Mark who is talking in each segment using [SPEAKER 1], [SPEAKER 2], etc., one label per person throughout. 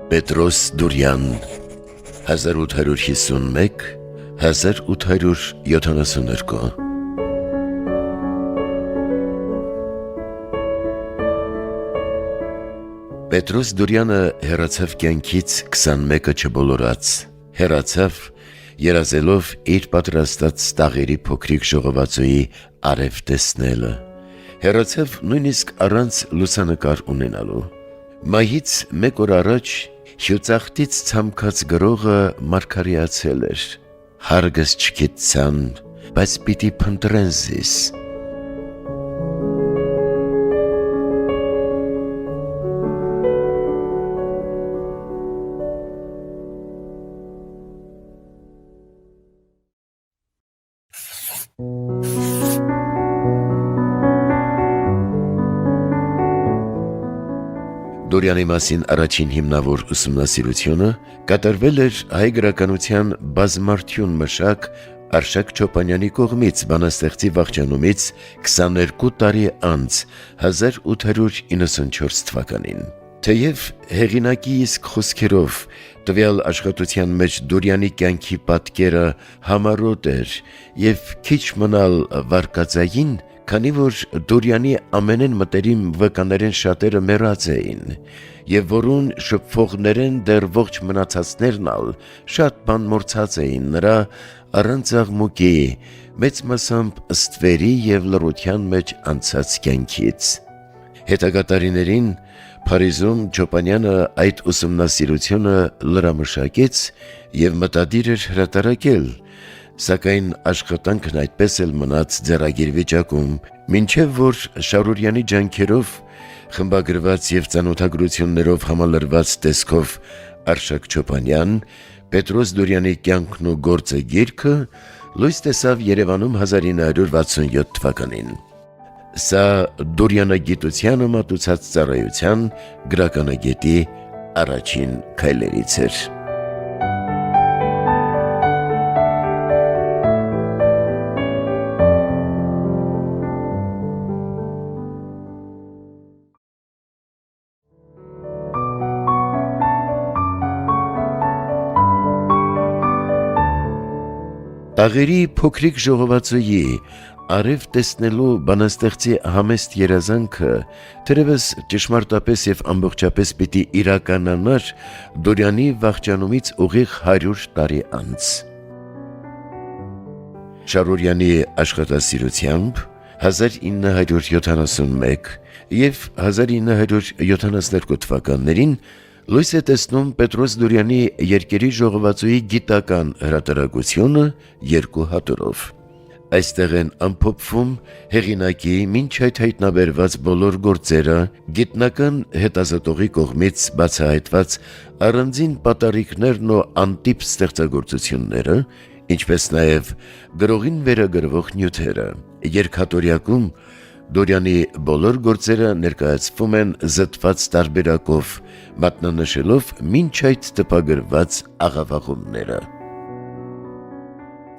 [SPEAKER 1] Պետրոս Դուրյան 1851-1872 Պետրոս Դուրյանը հեռացավ կյանքից 21-ը չբոլորած, հեռացավ երազելով իր պատրաստած տաղերի փոքրիկ ժողովածուի արև տեսնելը, հեռացավ նույնիսկ առանց լուսանկար ունենալու։ Մայից մեկ օր առաջ հյուծախտից ցամքած գրողը մարգարեացել էր. «Հարգս չգիտցան, բայց պիտի փնտրեն զիս»։ Դուրյանի մասին առաջին հիմնավոր ուսումնասիրությունը կատարվել էր հայ գրականության բազմարդյուն մշակ Արշակ Չոպանյանի կողմից բանաստեղծի վախճանումից 22 տարի անց 1894 թվականին։ Թեև հեղինակի իսկ խոսքերով տվյալ աշխատության մեջ Դուրյանի կյանքի պատկերը համառոտ էր և քիչ մնալ վարկածային, քանի որ Դուրյանի ամենեն մտերիմ վկաներեն շատերը մեռած էին, և որուն շփվողներեն դեռ ողջ մնացածներն ալ շատ բան մոռցած էին նրա առանց աղմուկի, մեծ մասամբ ստվերի և լռության մեջ անցած կյանքից։ Հետագա տարիներին Փարիզում Չոպանյանը այդ ուսումնասիրությունը լրամշակեց և մտադիր էր հրատարակել, սակայն աշխատանքն այդպես էլ մնաց ձեռագիր վիճակում, մինչև որ Շարուրյանի ջանքերով խմբագրված և ծանոթագրություններով համալրված տեսքով Արշակ Չոպանյան, Պետրոս Դուրյանի կյանքն ու գործը գիրքը լույս տեսավ Երևանում 1967 թվականին։ Սա Դուրյանագիտությանը մատուցած ծառայության գրականագետի առաջին քայլերից էր։ Տաղերի փոքրիկ ժողովածուի արև տեսնելու բանաստեղծի համեստ երազանքը թերևս ճշմարտապես և ամբողջապես պիտի իրականանար Դուրյանի վախճանումից ուղիղ 100 տարի անց։ Շարուրյանի աշխատասիրությամբ 1971 և 1972 թվականներին լույս է տեսնում Պետրոս Դուրյանի երկերի ժողովածուի գիտական հրատարակությունը 2 հատորով։ Այստեղ են ամփոփվում հեղինակի մինչ այդ հայտնաբերված բոլոր գործերը, գիտնական հետազոտողի կողմից բացահայտված առանձին պատառիկներն ու անտիպ ստեղծագործությունները, ինչպես նաև գրողին վերագրվող նյութերը։ Երկհատորյակում Դուրյանի բոլոր գործերը ներկայացվում են զտված տարբերակով, մատնանշելով մինչ այդ տպագրված աղավաղումները։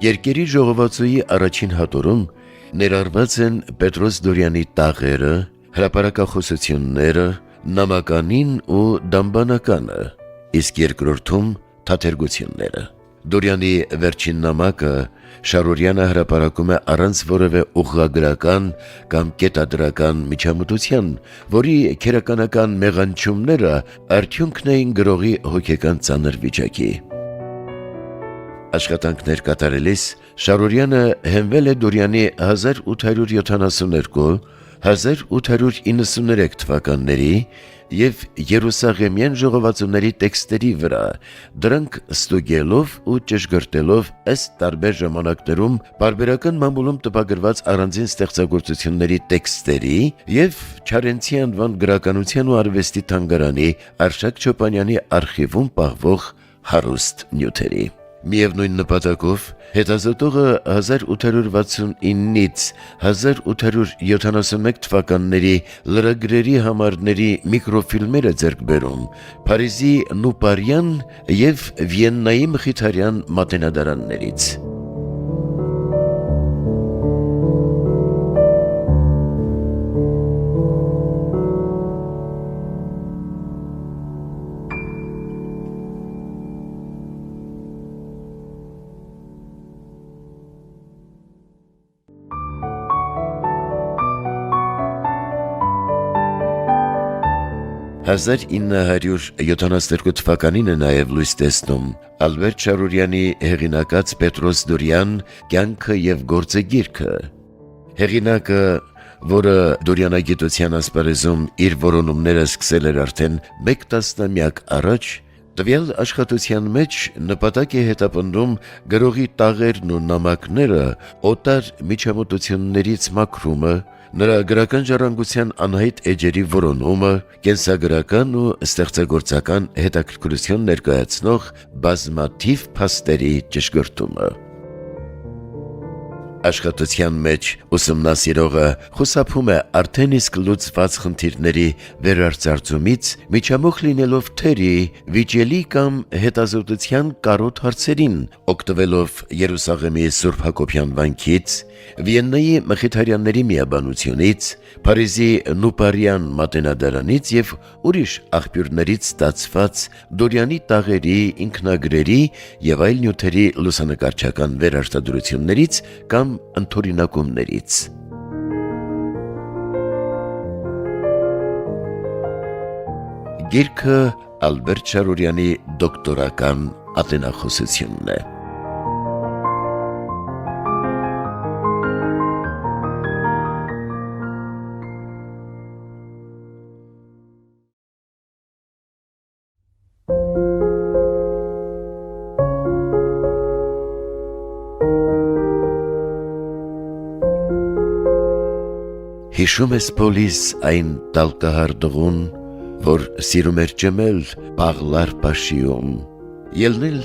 [SPEAKER 1] Երկերի ժողովածուի առաջին հատորում ներառված են Պետրոս Դուրյանի տաղերը, հրապարակախոսությունները, նամականին ու դամբանականը, իսկ երկրորդում թատերգությունները։ Դուրյանի վերջին նամակը Շարուրյանը հրապարակում է առանց որևէ ուղղագրական կամ կետադրական միջամտության, որի քերականական մեղանչումները արդյունքն էին գրողի հոգեկան ծանր վիճակի։ Աշխատանքներ կատարելիս Շարուրյանը հենվել է Դուրյանի 1892-1893 թվականների և Երուսաղեմյան ժողովածուների տեքստերի վրա, դրանք ստուգելով ու ճշգրտելով ըստ տարբեր ժամանակներում պարբերական մամուլում տպագրված առանձին ստեղծագործությունների տեքստերի և Չարենցի անվան գրականության ու արվեստի թանգարանի Արշակ Չոպանյանի արխիվում պահվող հարուստ նյութերի։ Միևնույն նպատակով հետազոտողը 1869-ից 1871 թվականների լրագրերի համարների միկրոֆիլմեր է ձեռք բերում Փարիզի Նուպարյան և Վիեննայի Մխիթարյան մատենադարաններից։ 1972 թվականին է նաև լույս տեսնում Ալբերտ Շարուրյանի հեղինակած Պետրոս Դորյան «Կյանքը և գործը» գիրքը։ Հեղինակը, որը դորյանագիտության ասպարեզում իր որոնումները սկսել էր արդեն մեկ տասնամյակ առաջ, տվյալ աշխատության մեջ նպատակ է հետապնդում գրողի տաղերն ու նամակները օտար միջամտություններից մաքրումը, նրա գրական ժառանգության անհայտ էջերի որոնումը, կենսագրական ու ստեղծագործական հետաքրքրություն ներկայացնող բազմաթիվ փաստերի ճշգրտումը։ Աշխատության մեջ ուսումնասիրողը խուսափում է արդեն իսկ լուծված խնդիրների վերարծարծումից, միջամուխ լինելով թերի, վիճելի կամ հետազոտության կարոտ հարցերին, օգտվելով Երուսաղեմի Սուրբ Հակոբյան վանքից, Վիեննայի Մխիթարյանների միաբանությունից, Փարիզի Նուպարյան մատենադարանից և ուրիշ աղբյուրներից ստացված Դորյանի տաղերի, ինքնագրերի և այլ նյութերի լուսանկարչական վերարտադրություններից կամ ընդօրինակումներից։ Գիրքը Ալբերտ Շարուրյանի դոկտորական ատենախոսությունն է։ Հիշում ես Պոլիս այն տալկահար դղուն, որ սիրում էր ճմել Պաղլար Պաշիում, ելնել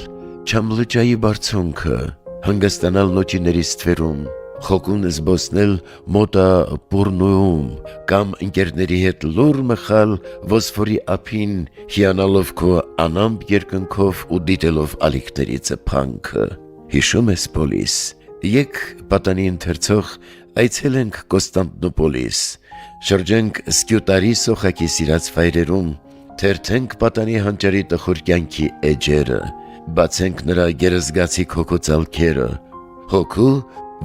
[SPEAKER 1] Չամլջայի բարձունքը, հանգստանալ նոճիների ստվերում, խոկուն զբոսնել մոտա Պուրնուում, կամ ընկերների հետ լուր մխալ Վոսֆորի ափին, հիանալով քո անամպ երկնքով ու դիտելով ալիքների ծփանքը։ Հիշում ես Պոլիս, եկ պատանի ընթերցող այցելենք Կոստանդնուպոլիս, շրջենք Սկյուտարի սոխակի սիրած վայրերում, թերթենք պատանի հանճարի տխուր կյանքի էջերը, բացենք նրա գերզգացիկ հոգու ծալքերը, հոգու,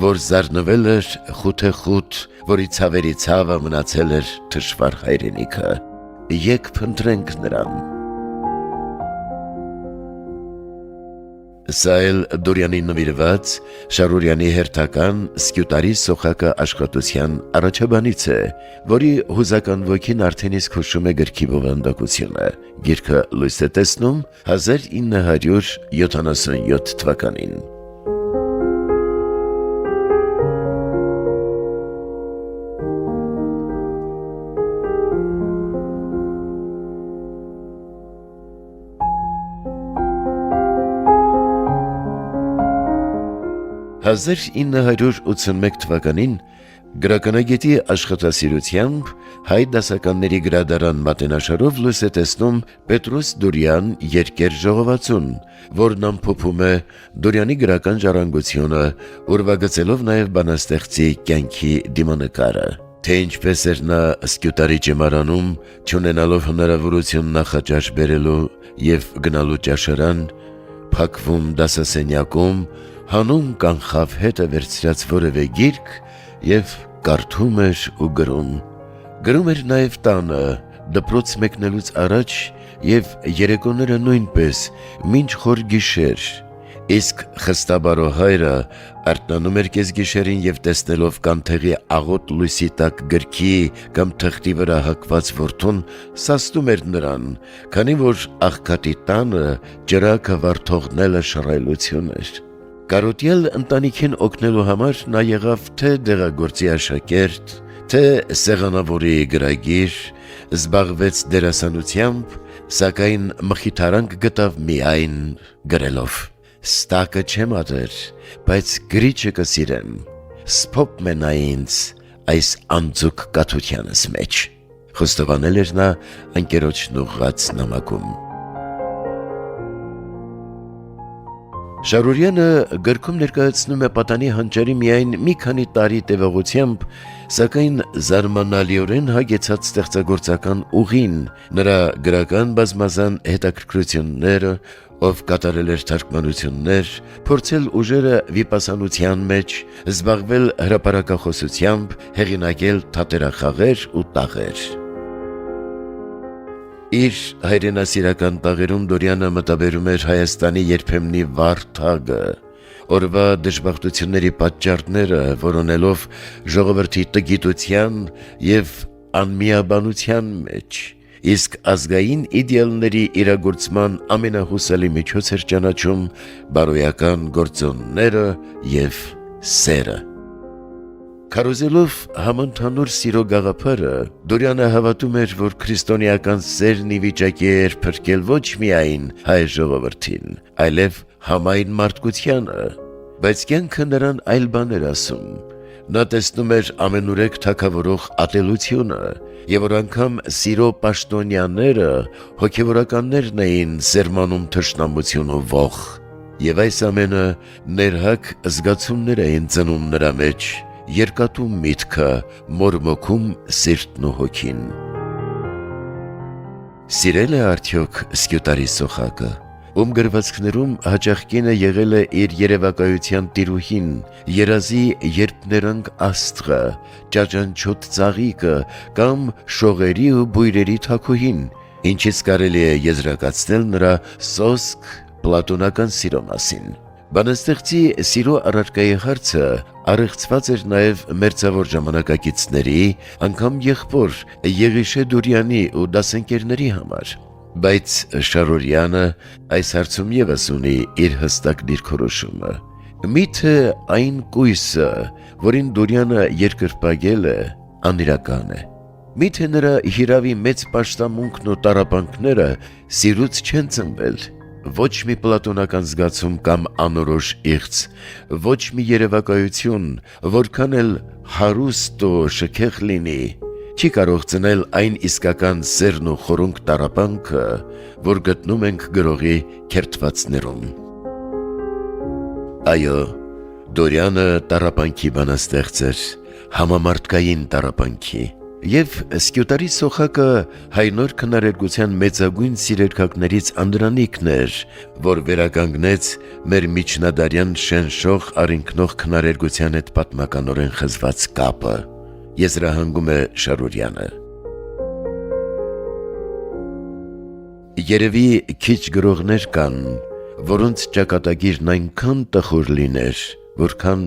[SPEAKER 1] որ զարնվել էր խութեխութ, որի ցավերի ցավը մնացել էր թշվառ հայրենիքը, եկ փնտրենք նրան։ Սա էլ Դորյանի նվիրված Շարուրյանի հերթական Սկյուտարի սոխակը աշխատության առաջաբանից է, որի հուզական ոգին արդեն իսկ հուշում է գրքի բովանդակությունը։ Գիրքը լույս է տեսնում 1977 թվականին։ «1981 թվականին գրականագետի աշխատասիրությամբ հայ դասականների գրադարան մատենաշարով լույս է տեսնում Պետրոս Դորյան երկեր ժողովածուն, որն ամփոփում է Դորյանի գրական ժառանգությունը, ուրվագծելով նաև բանաստեղծի կյանքի դիմանկարը։ Թե ինչպես էր նա Սկյուտարի ճեմարանում, չունենալով հնարավորություն նախաճաշ բերելու և գնալու ճաշարան, փակվում դասասենյակում, հանում կանխավ հետը վերցրած որևէ գիրք և կարդում էր ու գրում։ Գրում էր նաև տանը, դպրոց մեկնելուց առաջ և երեկոները նույնպես, մինչ խոր գիշեր, իսկ խստաբարո հայրը արթնանում էր կեսգիշերին և տեսնելով կանթեղի աղոտ լույսի տակ գրքի կամ թղթի վրա հակված որդուն, սաստում էր նրան, քանի որ աղքատի տանը ճրագը վարդողնելը շռայլություն էր։ Կարոտյալ ընտանիքին օգնելու համար նա եղավ թե դեղագործի աշակերտ, թե սեղանավորի գրագիր, զբաղվեց դերասանությամբ, սակայն մխիթարանք գտավ միայն գրելով։ «Ստակը չեմ ատեր, բայց գրիչը կսիրեմ, սփոփ մենա ինձ այս անձուկ կաթությանս մեջ», խոստովանել էր նա ընկերոջն ուղղած նամակում։ Շարուրյանը գրքում ներկայացնում է պատանի հանճարի միայն մի քանի տարի տևողությամբ, սակայն զարմանալիորեն հագեցած ստեղծագործական ուղին, նրա գրական բազմազան հետաքրքրությունները, ով կատարել էր թարգմանություններ, փորձել ուժերը վիպասանության մեջ, զբաղվել հրապարակախոսությամբ, հեղինակել թատերախաղեր ու տաղեր։ Իր հայրենասիրական տաղերում Դորյանը մտաբերում էր Հայաստանի երբեմնի վառ թագը, օրվա դժբախտությունների պատճառները որոնելով ժողովրդի տգիտության և անմիաբանության մեջ, իսկ ազգային իդեալների իրագործման ամենահուսալի միջոց էր ճանաչում բարոյական գործոնները և սերը։ Քարոզելով համընդհանուր սիրո գաղափարը, Դորյանը հավատում էր, որ քրիստոնեական սերն ի վիճակի էր փրկել ոչ միայն հայ ժողովրդին, այլև համայն մարդկությանը, բայց կյանքը նրան այլ բան էր ասում։ Նա տեսնում էր ամենուրեք թագավորող ատելությունը, և որ անգամ սիրո պաշտոնյաները հոգևորականներն էին սերմանում թշնամություն ու ոխ, և այս ամենը ներհակ զգացումներ էին ծնում նրա մեջ, երկատում միտքը, մորմոքում սիրտն ու հոգին։ Սիրել է արդյոք Սկյուտարի Սոխակը, ում գրվածքներում հաճախ կինը եղել է իր երևակայության տիրուհին, երազի երբներանգ աստղը, ճաճանչոտ ծաղիկը կամ շողերի ու բույրերի թագուհին, ինչից կարելի է եզրակացնել նրա սոսկ պլատոնական սիրո մասին։ Բանաստեղծի սիրո առարկայի հարցը առեղծված էր նաև մերձավոր ժամանակակիցների, անգամ եղբոր Եղիշե Դուրյանի ու դասընկերների համար, բայց Շարորյանը այս հարցում ևս ունի իր հստակ դիրքորոշումը։ Միթե այն կույսը, որին Դուրյանը երկրպագել է, անիրական է։ Միթե նրա հիրավի մեծ պաշտամունքն ու տառապանքները սիրուց չեն ծնվել, ոչ մի պլատոնական զգացում կամ անորոշ իղձ, ոչ մի երևակայություն, որքան էլ հարուստ ու շքեղ լինի, չի կարող ծնել այն իսկական սերն ու խորունկ տառապանքը, որ գտնում ենք գրողի քերթվածներում։ Այո, Դորյանը տառապանքի բանաստեղծ էր, համամարտկային տառապանքի, և Սկյուտարի Սոխակը հայ նոր քնարերգության մեծագույն սիրերքակներից անդրանիկն էր, որ վերականգնեց մեր միջնադարյան շնշող առինքնող քնարերգության հետ պատմականորեն խզված կապը, եզրահանգում է Շարորյանը։ Երևի քիչ գրողներ կան, որոնց ճակատագիրն այնքան տխուր լիներ, որքան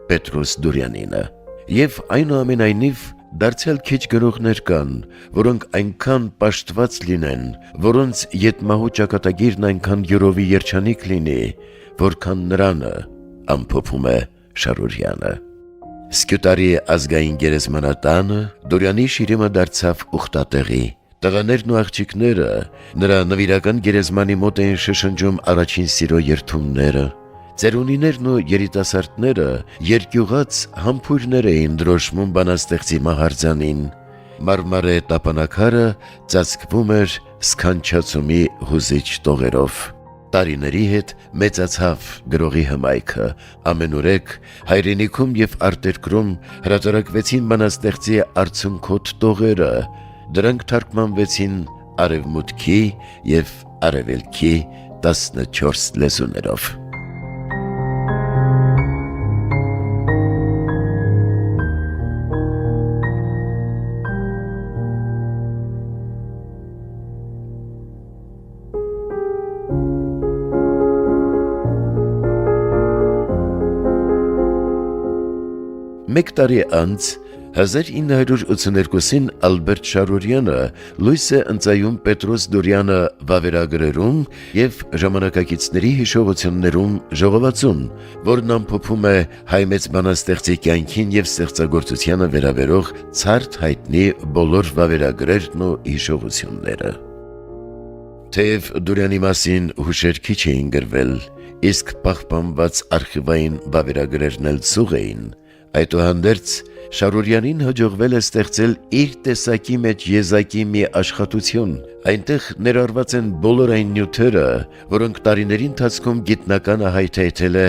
[SPEAKER 1] Պետրոս Դուրյանինը, և այնուամենայնիվ դարձյալ քիչ գրողներ կան, որոնք այնքան պաշտված լինեն, որոնց ետմահու ճակատագիրն այնքան յուրովի երջանիկ լինի, որքան նրանը, ամփոփում է Շարորյանը։ Սկյուտարի ազգային գերեզմանատանը Դորյանի շիրիմը դարձավ ուխտատեղի։ Տղաներն ու աղջիկները նրա նվիրական գերեզմանի մոտ էին շշնջում առաջին սիրո երդումները։ Ծերունիներն ու երիտասարդները երկյուղած համբույրներ էին դրոշմում բանաստեղծի մահարձանին։ Մարմարե տապանակարը ծածկվում էր սքանչացումի հուզիչ տողերով։ Տարիների հետ մեծացավ գրողի հմայքը, ամենուրեք հայրենիքում և արտերկրում հրատարակվեցին բանաստեղծի արցունքոտ տողերը, դրանք թարգմանվեցին արևմուտքի և արևելքի 14 լեզուներով։ Մեկ տարի անց 1982-ին Ալբերտ Շարորյանը լույս է ընծայում Պետրոս Դուրյանը վավերագրերում և ժամանակակիցների հիշողություններում ժողովածուն, որն ամփոփում է հայ մեծ բանաստեղծի կյանքին և ստեղծագործությանը վերաբերող ցարտ հայտնի բոլոր վավերագրերն ու հիշողությունները։ Թեև Դուրյանի մասին հուշեր քիչ էին գրվել, իսկ պահպանված արխիվային վավերագրերն էլ ծուղ էին, այդուհանդերձ Շարորյանին հաջողվել է ստեղծել իր տեսակի մեջ եզակի մի աշխատություն։ Այնտեղ ներառված են բոլոր այն նյութերը, որոնք տարիների ընթացքում գիտնականը հայթայթել է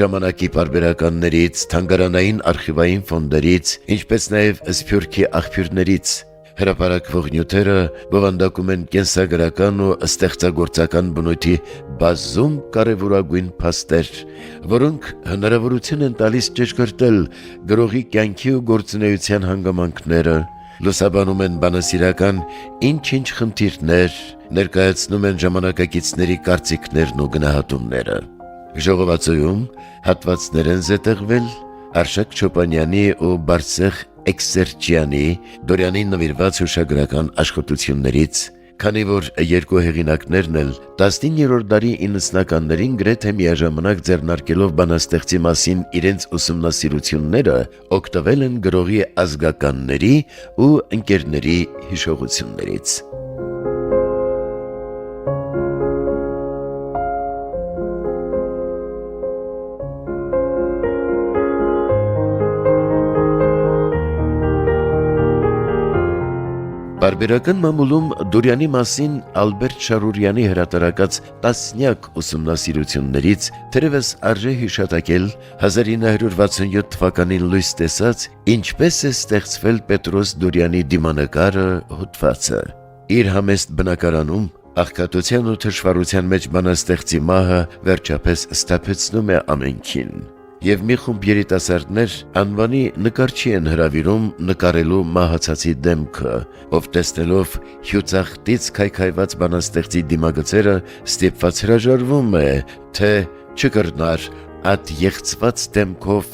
[SPEAKER 1] ժամանակի պարբերականներից, թանգարանային արխիվային ֆոնդերից, ինչպես նաև Սփյուռքի աղբյուրներից։ Հրապարակվող նյութերը բովանդակում են կենսագրական ու ստեղծագործական բնույթի բազում կարևորագույն փաստեր, որոնք հնարավորություն են տալիս ճշգրտել գրողի կյանքի ու գործունեության հանգամանքները, լուսաբանում են բանասիրական ինչ-ինչ խնդիրներ, ներկայացնում են ժամանակակիցների կարծիքներն ու գնահատումները։ Ժողովածոյում հատվածներ են զետեղվել Արշակ Չոպանյանի ու Բարսեղ Էքսերչյանի Դորյանին նվիրված հուշագրական աշխատություններից, քանի որ երկու հեղինակներն էլ 19-րդ դարի 90-ականներին գրեթե միաժամանակ ձեռնարկելով բանաստեղծի մասին իրենց ուսումնասիրությունները, օգտվել են գրողի ազգականների ու ընկերների հիշողություններից։ Բարբերական մամուլում Դորյանի մասին Ալբերտ Շարուրյանի հրատարակած տասնյակ ուսումնասիրություններից թերևս արժե հիշատակել 1967 թվականին լույս տեսած «Ինչպես է ստեղծվել Պետրոս Դորյանի դիմանկարը» հոդվածը։ Իր համեստ բնակարանում աղքատության ու թշվառության մեջ բանաստեղծի մահը վերջապես սթափեցնում է ամենքին։ Եվ մի խումբ երիտասարդներ անվանի նկարչի են հրավիրում նկարելու մահացածի դեմքը, ով տեսնելով հյուծախտից քայքայված բանաստեղծի դիմագծերը ստիպված հրաժարվում է, թե չկրնար այդ եղծված դեմքով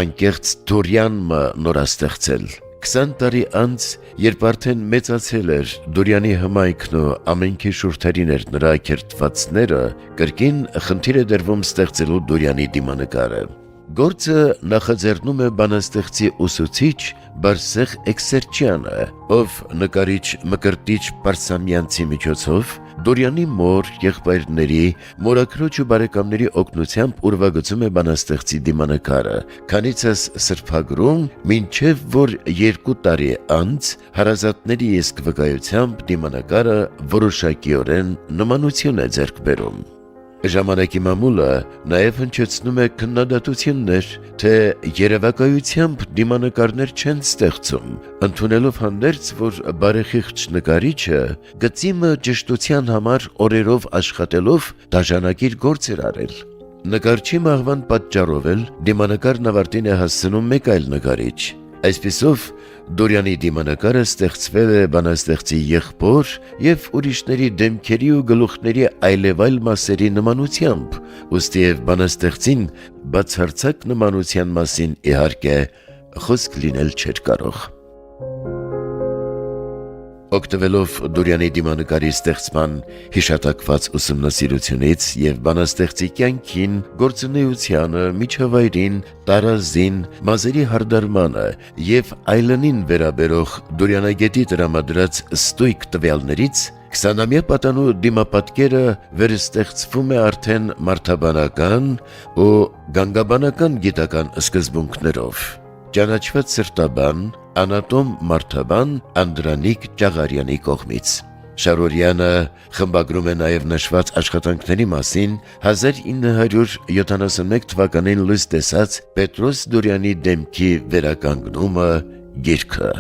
[SPEAKER 1] անկեղծ Դորյանը նորաստեղծել։ 20 տարի անց, երբ արդեն մեծացել էր Դորյանի հմայքն ու ամենքի շուրթերին էր նրա քերթվածները, կրկին խնդիր է դրվում ստեղծելու Դորյանի դիմանկարը։ Գործը նախաձեռնում է բանաստեղծի ուսուցիչ Բարսեղ Էքսերչյանը, ով նկարիչ Մկրտիչ Պարսամյանցի միջոցով Դորյանի մոր, եղբայրների, մորաքրոջ ու բարեկամների օգնությամբ ուրվագծում է բանաստեղծի դիմանկարը, քանիցս սրբագրում, մինչև որ 2 տարի անց հարազատների իսկ վկայությամբ դիմանկարը որոշակիորեն նմանություն է ձեռք բերում։ Ժամանակի մամուլը նաև հնչեցնում է քննադատություններ, թե երևակայությամբ դիմանկարներ չեն ստեղծում, ընդունելով հանդերձ, որ բարեխիղճ նկարիչը գծիմը ճշտության համար օրերով աշխատելով դաժանակիր գործ էր արել։ Նկարչի մահվան պատճառով էլ դիմանկարն ավարտին է հասցնում մեկ այլ նկարիչ։ Այսպիսով Դորյանի դիմանկարը ստեղծվել է բանաստեղծի եղբոր և ուրիշների դեմքերի ու գլուխների այլևայլ մասերի նմանությամբ, ուստիև բանաստեղծին բացարձակ նմանության մասին իհարկե խոսք լինել չէր կարող։ Օգտվելով Դորյանի դիմանկարի ստեղծման հիշատակված ուսումնասիրությունից և բանաստեղծի կյանքին, գործունեությանը, միջավայրին, տարազին, մազերի հարդարմանը և այլնին վերաբերող Դորյանագետի տրամադրած ստույգ տվյալներից 20-ամյա պատանու դիմապատկերը վերստեղծվում է արդեն մարդաբանական ու գանգաբանական գիտական սկզբունքներով։ Ճանաչված սրտաբան, անատոմ մարդաբան Անդրանիկ Ճաղարյանի կողմից։ Շարուրյանը խմբագրում է նաև նշված աշխատանքների մասին 1971 թվականին լույս տեսած Պետրոս Դորյանի դեմքի վերականգնումը գիրքը։